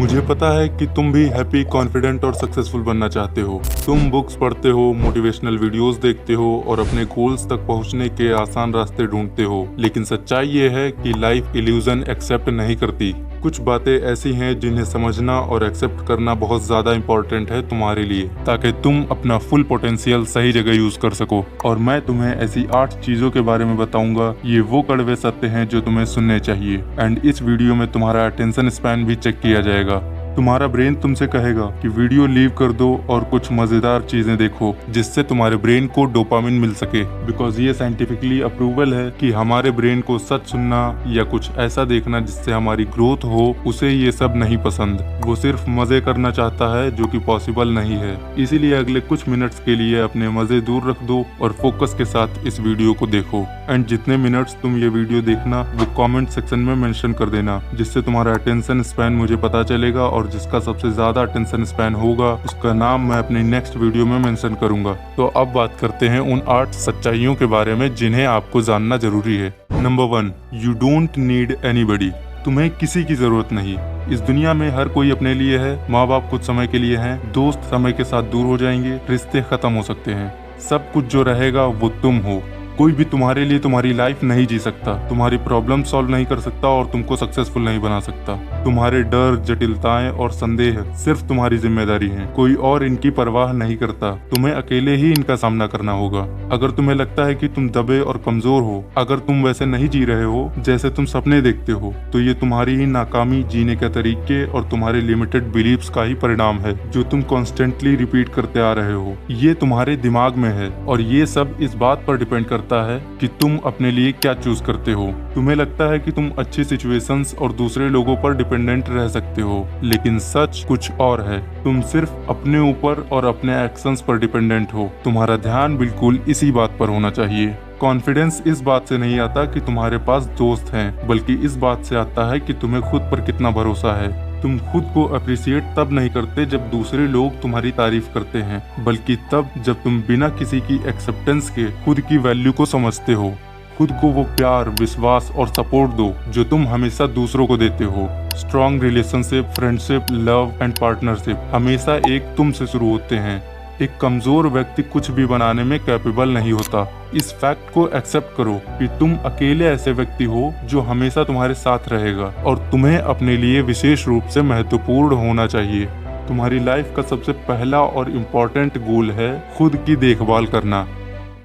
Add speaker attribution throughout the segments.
Speaker 1: मुझे पता है कि तुम भी हैप्पी, कॉन्फिडेंट और सक्सेसफुल बनना चाहते हो। तुम बुक्स पढ़ते हो, मोटिवेशनल वीडियोस देखते हो और अपने गोल्स तक पहुंचने के आसान रास्ते ढूंढते हो। लेकिन सच्चाई ये है कि लाइफ इल्यूजन एक्सेप्ट नहीं करती। कुछ बातें ऐसी हैं जिन्हें समझना और एक्सेप्ट करना बहुत ज्यादा इम्पोर्टेंट है तुम्हारे लिए, ताकि तुम अपना फुल पोटेंशियल सही जगह यूज कर सको। और मैं तुम्हें ऐसी 8 चीजों के बारे में बताऊंगा। ये वो कड़वे सत्य हैं जो तुम्हें सुनने चाहिए। एंड इस वीडियो में तुम्हारा अटेंशन स्पैन भी चेक किया जाएगा। तुम्हारा ब्रेन तुमसे कहेगा कि वीडियो लीव कर दो और कुछ मजेदार चीजें देखो, जिससे तुम्हारे ब्रेन को डोपामिन मिल सके। बिकॉज ये साइंटिफिकली अप्रूवल है कि हमारे ब्रेन को सच सुनना या कुछ ऐसा देखना जिससे हमारी ग्रोथ हो, उसे ये सब नहीं पसंद। वो सिर्फ मजे करना चाहता है, जो कि पॉसिबल नहीं है। इसीलिए अगले कुछ मिनट्स के लिए अपने मजे दूर रख दो और फोकस के साथ इस वीडियो को देखो। एंड जितने मिनट्स तुम ये वीडियो देखना, वो कमेंट सेक्शन में मेंशन कर देना, जिससे तुम्हारा अटेंशन स्पैन मुझे पता चलेगा। और जिसका सबसे ज्यादा अटेंशन स्पैन होगा, उसका नाम मैं अपनी नेक्स्ट वीडियो में मेंशन करूंगा। तो अब बात करते हैं उन 8 सच्चाइयों के बारे में जिन्हें आपको जानना जरूरी है। Number 1, you don't need anybody. तुम्हें किसी की जरूरत नहीं। इस दुनिया में हर कोई अपने लिए है। माँ बाप कुछ समय के लिए हैं, दोस्त समय के साथ दूर हो जाएंगे, रिश्ते खत्म हो सकते हैं। सब कुछ जो रहेगा वो तुम हो। कोई भी तुम्हारे लिए तुम्हारी लाइफ नहीं जी सकता, तुम्हारी प्रॉब्लम सॉल्व नहीं कर सकता और तुमको सक्सेसफुल नहीं बना सकता। तुम्हारे डर, जटिलताएं और संदेह सिर्फ तुम्हारी जिम्मेदारी हैं। कोई और इनकी परवाह नहीं करता। तुम्हें अकेले ही इनका सामना करना होगा। अगर तुम्हें लगता है कि तुम दबे और कमजोर हो, अगर तुम वैसे नहीं जी रहे हो जैसे तुम सपने देखते हो, तो ये तुम्हारी ही नाकामी, जीने के तरीके और तुम्हारे लिमिटेड बिलीव्स का ही परिणाम है, जो तुम कॉन्स्टेंटली रिपीट करते आ रहे हो। ये तुम्हारे दिमाग में है और ये सब इस बात पर डिपेंड करता है कि तुम अपने लिए क्या चूज करते हो। तुम्हें लगता है कि तुम अच्छी सिचुएशंस और दूसरे लोगों पर डिपेंडेंट रह सकते हो, लेकिन सच कुछ और है। तुम सिर्फ अपने ऊपर और अपने एक्शंस पर डिपेंडेंट हो। तुम्हारा ध्यान बिल्कुल इसी बात पर होना चाहिए। कॉन्फिडेंस इस बात से नहीं आता कि तुम्हारे पास दोस्त हैं, बल्कि इस बात से आता है कि तुम्हें खुद पर कितना भरोसा है। तुम खुद को अप्रिशिएट तब नहीं करते जब दूसरे लोग तुम्हारी तारीफ करते हैं, बल्कि तब जब तुम बिना किसी की एक्सेप्टेंस के खुद की वैल्यू को समझते हो। खुद को वो प्यार, विश्वास और सपोर्ट दो जो तुम हमेशा दूसरों को देते हो। Strong relationship, friendship, love and partnership हमेशा एक तुम से शुरू होते हैं। एक कमजोर व्यक्ति कुछ भी बनाने में कैपेबल नहीं होता। इस फैक्ट को एक्सेप्ट करो कि तुम अकेले ऐसे व्यक्ति हो जो हमेशा तुम्हारे साथ रहेगा और तुम्हें अपने लिए विशेष रूप से महत्वपूर्ण होना चाहिए। तुम्हारी लाइफ का सबसे पहला और इम्पोर्टेंट गोल है खुद की देखभाल करना।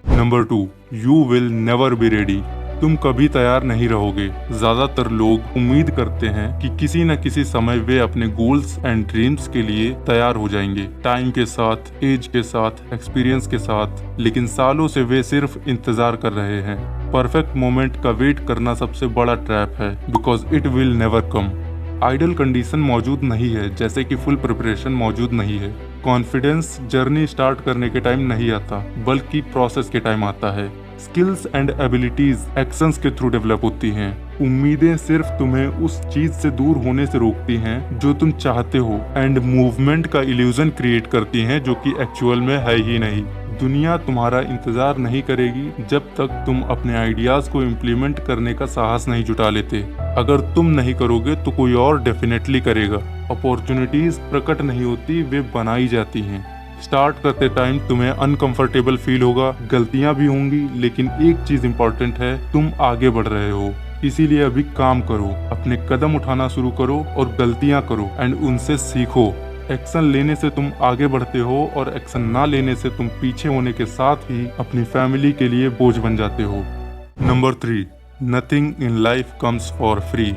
Speaker 1: Number 2, you will never be ready. तुम कभी तैयार नहीं रहोगे। ज्यादातर लोग उम्मीद करते हैं कि किसी न किसी समय वे अपने गोल्स एंड ड्रीम्स के लिए तैयार हो जाएंगे, टाइम के साथ, एज के साथ, एक्सपीरियंस के साथ। लेकिन सालों से वे सिर्फ इंतजार कर रहे हैं। परफेक्ट मोमेंट का वेट करना सबसे बड़ा ट्रैप है, because it will never come. Ideal condition मौजूद नहीं है, जैसे कि फुल प्रिपरेशन मौजूद नहीं है। कॉन्फिडेंस जर्नी स्टार्ट करने के टाइम नहीं आता, बल्कि प्रोसेस के टाइम आता है। स्किल्स एंड एबिलिटीज एक्शंस के थ्रू डेवलप होती हैं। उम्मीदें सिर्फ तुम्हें उस चीज से दूर होने से रोकती हैं जो तुम चाहते हो, एंड मूवमेंट का इल्यूजन क्रिएट करती हैं जो कि एक्चुअल में है ही नहीं। दुनिया तुम्हारा इंतजार नहीं करेगी जब तक तुम अपने आइडियाज को इम्प्लीमेंट करने का साहस नहीं जुटा लेते। अगर तुम नहीं करोगे तो कोई और डेफिनेटली करेगा। अपॉर्चुनिटीज प्रकट नहीं होती, वे बनाई जाती हैं। स्टार्ट करते टाइम तुम्हें अनकंफर्टेबल फील होगा, गलतियां भी होंगी, लेकिन एक चीज इम्पोर्टेंट है, तुम आगे बढ़ रहे हो। इसीलिए अभी काम करो, अपने कदम उठाना शुरू करो और गलतियां करो एंड उनसे सीखो। एक्शन लेने से तुम आगे बढ़ते हो और एक्शन ना लेने से तुम पीछे होने के साथ ही अपनी फैमिली के लिए बोझ बन जाते हो। Number 3, nothing in life comes for free.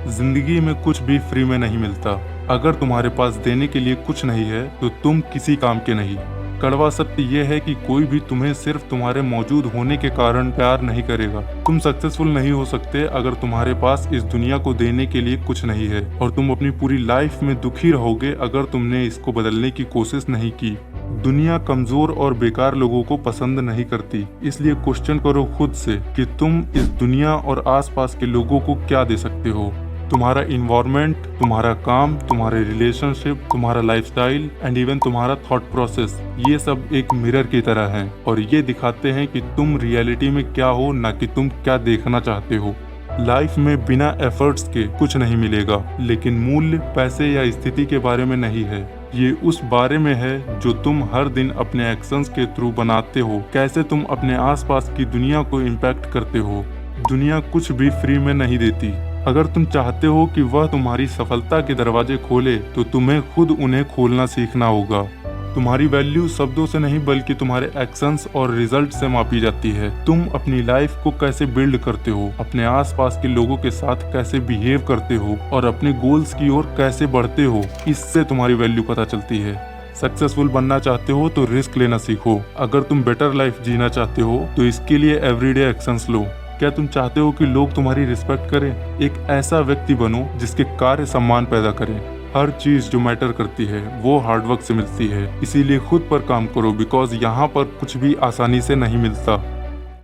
Speaker 1: जिंदगी में कुछ भी फ्री में नहीं मिलता। अगर तुम्हारे पास देने के लिए कुछ नहीं है तो तुम किसी काम के नहीं। कड़वा सत्य यह है कि कोई भी तुम्हें सिर्फ तुम्हारे मौजूद होने के कारण प्यार नहीं करेगा। तुम सक्सेसफुल नहीं हो सकते अगर तुम्हारे पास इस दुनिया को देने के लिए कुछ नहीं है, और तुम अपनी पूरी लाइफ में दुखी रहोगे अगर तुमने इसको बदलने की कोशिश नहीं की। दुनिया कमजोर और बेकार लोगों को पसंद नहीं करती, इसलिए क्वेश्चन करो खुद से कि तुम इस दुनिया और आसपास के लोगों को क्या दे सकते हो। तुम्हारा इन्वायरमेंट, तुम्हारा काम, तुम्हारे रिलेशनशिप, तुम्हारा लाइफस्टाइल एंड इवन तुम्हारा थॉट प्रोसेस, ये सब एक मिरर की तरह हैं और ये दिखाते हैं कि तुम रियलिटी में क्या हो, ना कि तुम क्या देखना चाहते हो। लाइफ में बिना एफर्ट्स के कुछ नहीं मिलेगा, लेकिन मूल्य पैसे या स्थिति के बारे में नहीं है। ये उस बारे में है जो तुम हर दिन अपने एक्शंस के थ्रू बनाते हो, कैसे तुम अपने आसपास की दुनिया को इम्पैक्ट करते हो। दुनिया कुछ भी फ्री में नहीं देती। अगर तुम चाहते हो कि वह तुम्हारी सफलता के दरवाजे खोले, तो तुम्हें खुद उन्हें खोलना सीखना होगा। तुम्हारी वैल्यू शब्दों से नहीं बल्कि तुम्हारे एक्शंस और रिजल्ट से मापी जाती है। तुम अपनी लाइफ को कैसे बिल्ड करते हो, अपने आसपास के लोगों के साथ कैसे बिहेव करते हो और अपने गोल्स की ओर कैसे बढ़ते हो, इससे तुम्हारी वैल्यू पता चलती है। सक्सेसफुल बनना चाहते हो तो रिस्क लेना सीखो। अगर तुम बेटर लाइफ जीना चाहते हो तो इसके लिए एवरीडे एक्शंस लो। क्या तुम चाहते हो कि लोग तुम्हारी रिस्पेक्ट करें? एक ऐसा व्यक्ति बनो जिसके कार्य सम्मान पैदा करें। हर चीज जो मैटर करती है वो हार्डवर्क से मिलती है, इसीलिए खुद पर काम करो, बिकॉज यहाँ पर कुछ भी आसानी से नहीं मिलता।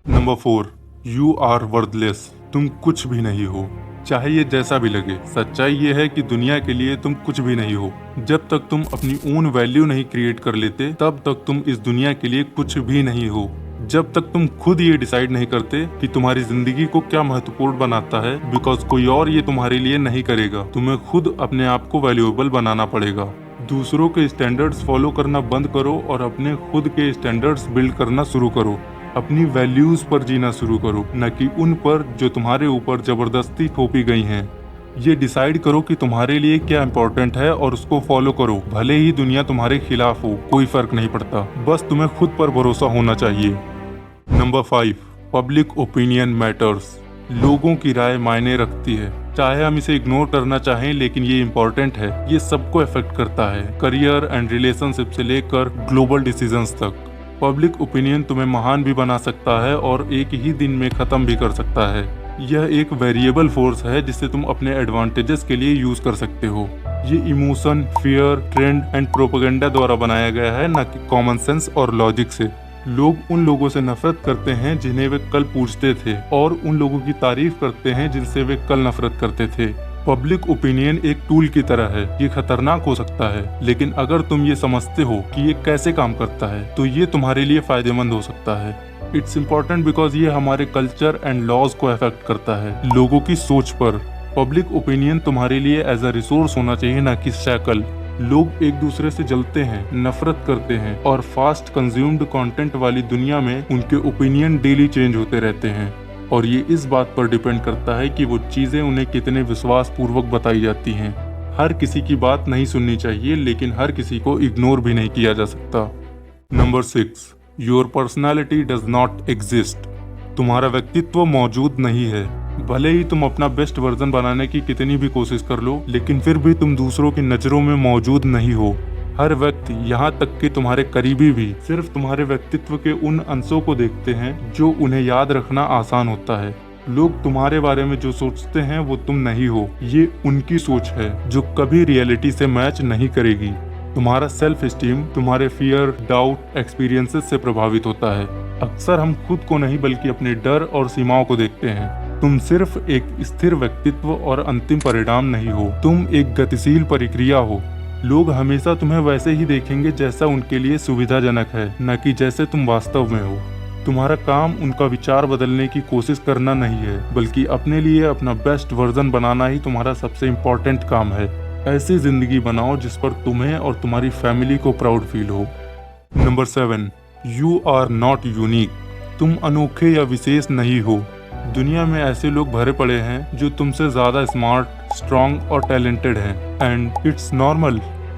Speaker 1: Number 4, you are worthless. तुम कुछ भी नहीं हो, चाहे ये जैसा भी लगे। सच्चाई ये है कि दुनिया के लिए तुम कुछ भी नहीं हो। जब तक तुम अपनी ओन वैल्यू नहीं क्रिएट कर लेते, तब तक तुम इस दुनिया के लिए कुछ भी नहीं हो। जब तक तुम खुद ये डिसाइड नहीं करते कि तुम्हारी जिंदगी को क्या महत्वपूर्ण बनाता है, बिकॉज कोई और ये तुम्हारे लिए नहीं करेगा। तुम्हें खुद अपने आप को वैल्यूएबल बनाना पड़ेगा। दूसरों के स्टैंडर्ड्स फॉलो करना बंद करो और अपने खुद के स्टैंडर्ड्स बिल्ड करना शुरू करो। अपनी वैल्यूज पर जीना शुरू करो, न कि उन पर जो तुम्हारे ऊपर जबरदस्ती थोपी गई हैं। ये डिसाइड करो कि तुम्हारे लिए क्या इम्पोर्टेंट है और उसको फॉलो करो। भले ही दुनिया तुम्हारे खिलाफ हो, कोई फर्क नहीं पड़ता, बस तुम्हें खुद पर भरोसा होना चाहिए। Number 5, public opinion matters. लोगों की राय मायने रखती है, चाहे हम इसे इग्नोर करना चाहें, लेकिन ये इम्पोर्टेंट है। ये सबको अफेक्ट करता है, करियर एंड रिलेशनशिप से लेकर ग्लोबल डिसीजंस तक। पब्लिक ओपिनियन तुम्हें महान भी बना सकता है और एक ही दिन में खत्म भी कर सकता है। यह एक वेरिएबल फोर्स है जिसे तुम अपने एडवांटेजेस के लिए यूज कर सकते हो। ये emotion, fear, trend and propaganda द्वारा बनाया गया है, न कि कॉमन सेंस और लॉजिक से। लोग उन लोगों से नफरत करते हैं जिन्हें वे कल पूछते थे, और उन लोगों की तारीफ करते हैं जिनसे वे कल नफरत करते थे। पब्लिक ओपिनियन एक टूल की तरह है। ये खतरनाक हो सकता है, लेकिन अगर तुम ये समझते हो कि ये कैसे काम करता है, तो ये तुम्हारे लिए फायदेमंद हो सकता है। इट्स इम्पोर्टेंट बिकॉज ये हमारे कल्चर एंड लॉज को अफेक्ट करता है, लोगों की सोच पर। पब्लिक ओपिनियन तुम्हारे लिए एज अ रिसोर्स होना चाहिए, न कि शैकल। लोग एक दूसरे से जलते हैं, नफरत करते हैं, और फास्ट कंज्यूम्ड कंटेंट वाली दुनिया में उनके ओपिनियन डेली चेंज होते रहते हैं। और ये इस बात पर डिपेंड करता है कि वो चीजें उन्हें कितने विश्वास पूर्वक बताई जाती हैं। हर किसी की बात नहीं सुननी चाहिए, लेकिन हर किसी को इग्नोर भी नहीं किया जा सकता। Number 6, your personality does not exist. तुम्हारा व्यक्तित्व मौजूद नहीं है। भले ही तुम अपना बेस्ट वर्जन बनाने की कितनी भी कोशिश कर लो, लेकिन फिर भी तुम दूसरों की नजरों में मौजूद नहीं हो। हर व्यक्ति, यहाँ तक कि तुम्हारे करीबी भी, सिर्फ तुम्हारे व्यक्तित्व के उन अंशों को देखते हैं जो उन्हें याद रखना आसान होता है। लोग तुम्हारे बारे में जो सोचते हैं वो तुम नहीं हो। ये उनकी सोच है जो कभी रियलिटी से मैच नहीं करेगी। तुम्हारा सेल्फ स्टीम तुम्हारे फियर, डाउट, एक्सपीरियंसेस से प्रभावित होता है। अक्सर हम खुद को नहीं बल्कि अपने डर और सीमाओं को देखते हैं। तुम सिर्फ एक स्थिर व्यक्तित्व और अंतिम परिणाम नहीं हो, तुम एक गतिशील प्रक्रिया हो। लोग हमेशा तुम्हें वैसे ही देखेंगे जैसा उनके लिए सुविधाजनक है, न कि जैसे तुम वास्तव में हो। तुम्हारा काम उनका विचार बदलने की कोशिश करना नहीं है, बल्कि अपने लिए अपना बेस्ट वर्जन बनाना ही तुम्हारा सबसे इम्पोर्टेंट काम है। ऐसी जिंदगी बनाओ जिस पर तुम्हें और तुम्हारी फैमिली को प्राउड फील हो। Number 7, you are not unique. तुम अनोखे या विशेष नहीं हो। दुनिया में ऐसे लोग भरे पड़े हैं जो तुमसे ज्यादा स्मार्ट, स्ट्रॉन्ग और टैलेंटेड हैं, एंड इट्स नॉर्मल।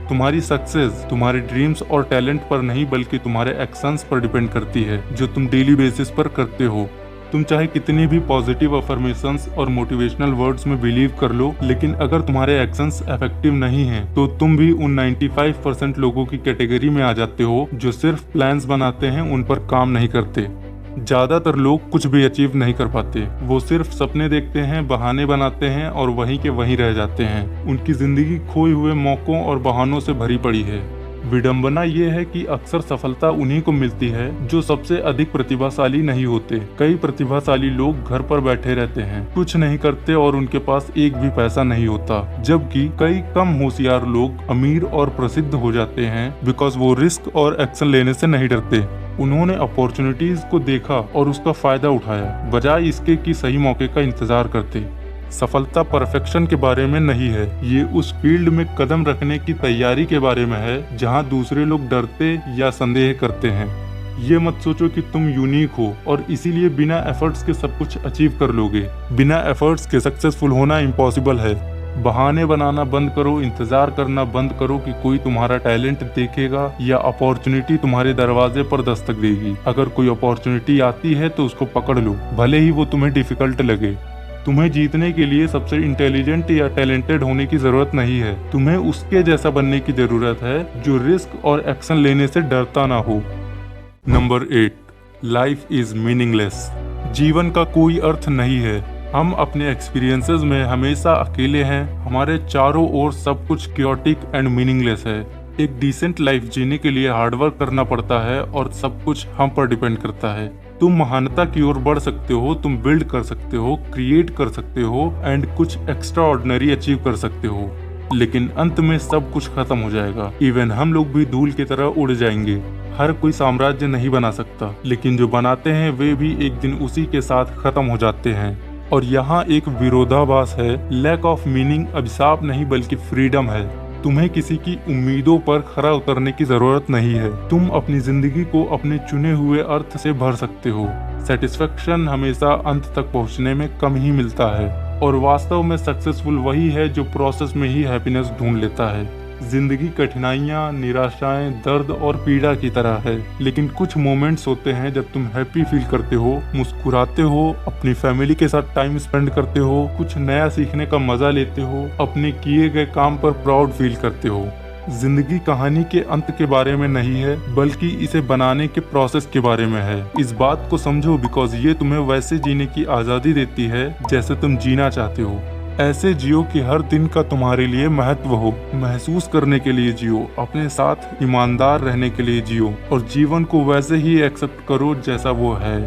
Speaker 1: तुम्हारी सक्सेस तुम्हारे ड्रीम्स और टैलेंट पर नहीं बल्कि तुम्हारे एक्शंस पर डिपेंड करती है, जो तुम डेली बेसिस पर करते हो। तुम चाहे कितनी भी पॉजिटिव अफर्मेशंस और मोटिवेशनल वर्ड्स में बिलीव कर लो, लेकिन अगर तुम्हारे एक्शंस इफेक्टिव नहीं हैं, तो तुम भी उन 95% लोगों की कैटेगरी में आ जाते हो जो सिर्फ प्लान्स बनाते हैं, उन पर काम नहीं करते। ज्यादातर लोग कुछ भी अचीव नहीं कर पाते। वो सिर्फ सपने देखते हैं, बहाने बनाते हैं और वहीं के वहीं रह जाते हैं। उनकी जिंदगी खोए हुए मौकों और बहानों से भरी पड़ी है। विडंबना ये है कि अक्सर सफलता उन्हीं को मिलती है जो सबसे अधिक प्रतिभाशाली नहीं होते। कई प्रतिभाशाली लोग घर पर बैठे रहते हैं, कुछ नहीं करते और उनके पास एक भी पैसा नहीं होता, जबकि कई कम होशियार लोग अमीर और प्रसिद्ध हो जाते हैं बिकॉज वो रिस्क और एक्शन लेने से नहीं डरते। उन्होंने अपॉर्चुनिटीज को देखा और उसका फायदा उठाया, बजाय इसके कि सही मौके का इंतजार करते। सफलता परफेक्शन के बारे में नहीं है, ये उस फील्ड में कदम रखने की तैयारी के बारे में है जहां दूसरे लोग डरते या संदेह करते हैं। ये मत सोचो कि तुम यूनिक हो और इसीलिए बिना एफर्ट्स के सब कुछ अचीव कर लोगे। बिना एफर्ट्स के सक्सेसफुल होना इम्पॉसिबल है। बहाने बनाना बंद करो, इंतजार करना बंद करो कि कोई तुम्हारा टैलेंट देखेगा या अपॉर्चुनिटी तुम्हारे दरवाजे पर दस्तक देगी। अगर कोई अपॉर्चुनिटी आती है तो उसको पकड़ लो, भले ही वो तुम्हें डिफिकल्ट लगे। तुम्हें जीतने के लिए सबसे इंटेलिजेंट या टैलेंटेड होने की जरूरत नहीं है, तुम्हें उसके जैसा बनने की जरूरत है जो रिस्क और एक्शन लेने से डरता ना हो। Number 8, life is meaningless. जीवन का कोई अर्थ नहीं है। हम अपने एक्सपीरियंसेस में हमेशा अकेले हैं। हमारे चारों ओर सब कुछ क्योटिक एंड मीनिंगलेस है। एक डिसेंट लाइफ जीने के लिए हार्डवर्क करना पड़ता है और सब कुछ हम पर डिपेंड करता है। तुम महानता की ओर बढ़ सकते हो, तुम बिल्ड कर सकते हो, क्रिएट कर सकते हो एंड कुछ एक्स्ट्रा ऑर्डिनरी अचीव कर सकते हो, लेकिन अंत में सब कुछ खत्म हो जाएगा। इवन हम लोग भी धूल की तरह उड़ जाएंगे। हर कोई साम्राज्य नहीं बना सकता, लेकिन जो बनाते हैं वे भी एक दिन उसी के साथ खत्म हो जाते हैं। और यहाँ एक विरोधाभास है। लैक ऑफ मीनिंग अभिशाप नहीं बल्कि फ्रीडम है। तुम्हें किसी की उम्मीदों पर खरा उतरने की जरूरत नहीं है। तुम अपनी जिंदगी को अपने चुने हुए अर्थ से भर सकते हो। सेटिस्फेक्शन हमेशा अंत तक पहुँचने में कम ही मिलता है, और वास्तव में सक्सेसफुल वही है जो प्रोसेस में ही हैप्पीनेस ढूंढ लेता है। जिंदगी कठिनाइयाँ, निराशाएं, दर्द और पीड़ा की तरह है, लेकिन कुछ मोमेंट्स होते हैं जब तुम हैप्पी फील करते हो, मुस्कुराते हो, अपनी फैमिली के साथ टाइम स्पेंड करते हो, कुछ नया सीखने का मजा लेते हो, अपने किए गए काम पर प्राउड फील करते हो। जिंदगी कहानी के अंत के बारे में नहीं है, बल्कि इसे बनाने के प्रोसेस के बारे में है। इस बात को समझो, बिकॉज ये तुम्हें वैसे जीने की आजादी देती है जैसे तुम जीना चाहते हो। ऐसे जियो कि हर दिन का तुम्हारे लिए महत्व हो। महसूस करने के लिए जियो, अपने साथ ईमानदार रहने के लिए जियो, और जीवन को वैसे ही एक्सेप्ट करो जैसा वो है।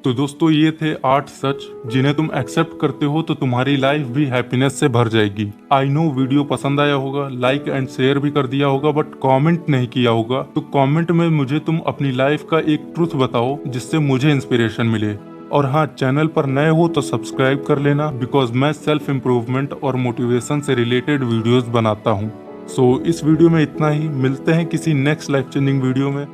Speaker 1: तो दोस्तों, ये थे 8 सच जिन्हें तुम एक्सेप्ट करते हो तो तुम्हारी लाइफ भी हैप्पीनेस से भर जाएगी। आई नो वीडियो पसंद आया होगा, लाइक एंड शेयर भी कर दिया होगा, बट कमेंट नहीं किया होगा। तो कमेंट में मुझे तुम अपनी लाइफ का एक ट्रूथ बताओ जिससे मुझे इंस्पिरेशन मिले। और हाँ, चैनल पर नए हो तो सब्सक्राइब कर लेना, बिकॉज मैं सेल्फ इम्प्रूवमेंट और मोटिवेशन से रिलेटेड वीडियोस बनाता हूँ। सो इस वीडियो में इतना ही। मिलते हैं किसी नेक्स्ट लाइफ चेंजिंग वीडियो में।